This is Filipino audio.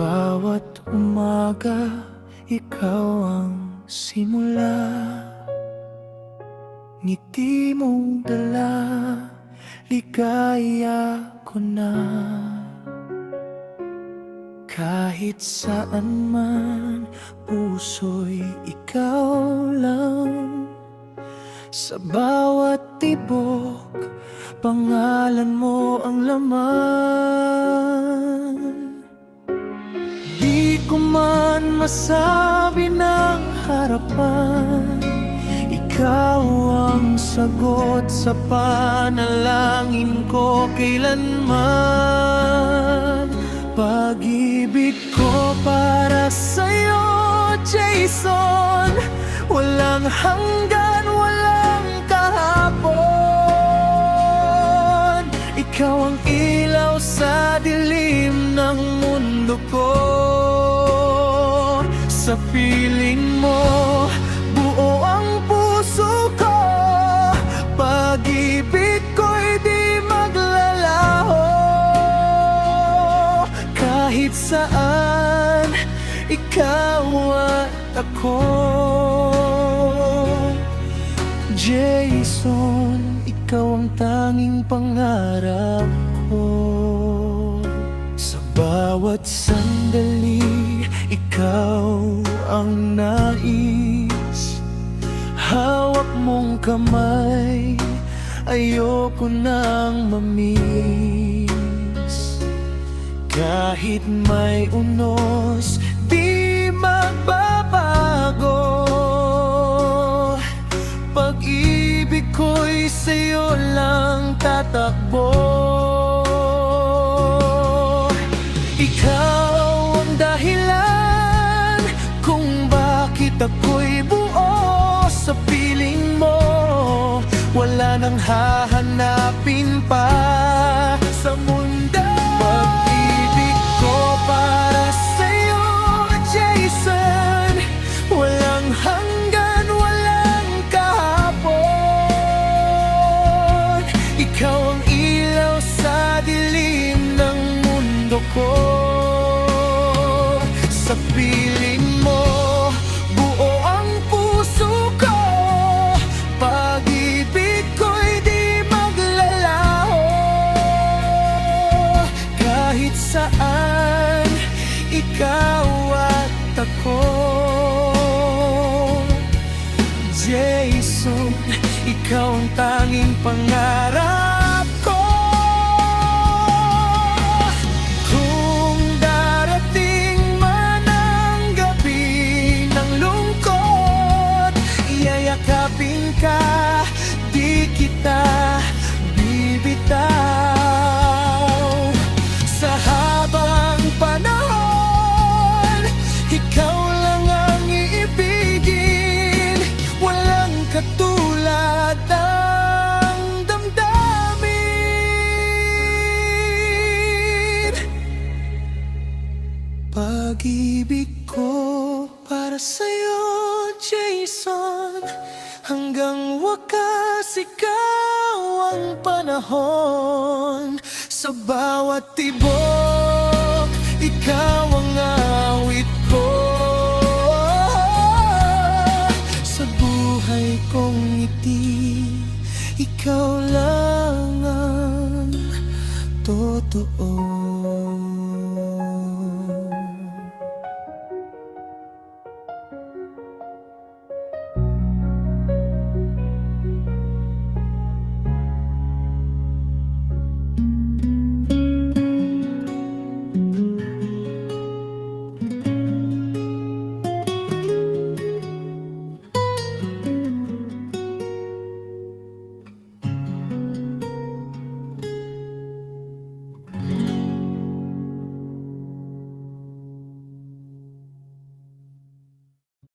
bawat umaga, ikaw ang simula. Ngiti mong dala, ligaya ko na. Kahit saan man, puso'y ikaw lang. Sa bawat tibok, pangalan mo ang laman. Di ko man masabi ng harapan, ikaw ang sagot sa panalangin ko kailanman. Pag-ibig ko para sa'yo, Jason, walang hanggan, walang kahapon. Ikaw ang ilaw sa dilim ng mundo ko. Sa piling mo, buo ang puso ko. Pag-ibig ko'y di maglalaho. Kahit saan, ikaw at ako. Jason, ikaw ang tanging pangarap ko. Sa bawat sandali, ikaw ang nais. Hawak mong kamay, ayoko nang mamiss. Kahit may unos, di magbabago. Pag-ibig ko'y sa'yo lang tatakbo. Ikaw ang dahilan kung bakit ako'y buo. Sa piling mo, wala nang hahanapin pa sa mundo. Pag-ibig ko para sa'yo, Jason, walang hanggan, walang kahapon. Ikaw ang ilaw sa dilim ng mundo ko. Sa piling mo, buo ang puso ko. Pag-ibig ko'y di maglalaho. Kahit saan, ikaw at ako. Jason, ikaw ang tanging pangarap ko. Kung darating man ang gabi ng lungkot, iyayakapin ka, di kita bibitaw. Sa habang panahon, ikaw lang ang iibigin. Walang katulad ng damdamin. Pag-ibig ko para sa'yo, Jason, hanggang wakas ikaw ang panahon. Sa bawat tibok, ikaw ang awit ko. Sa buhay kong ngiti, ikaw lang ang totoo.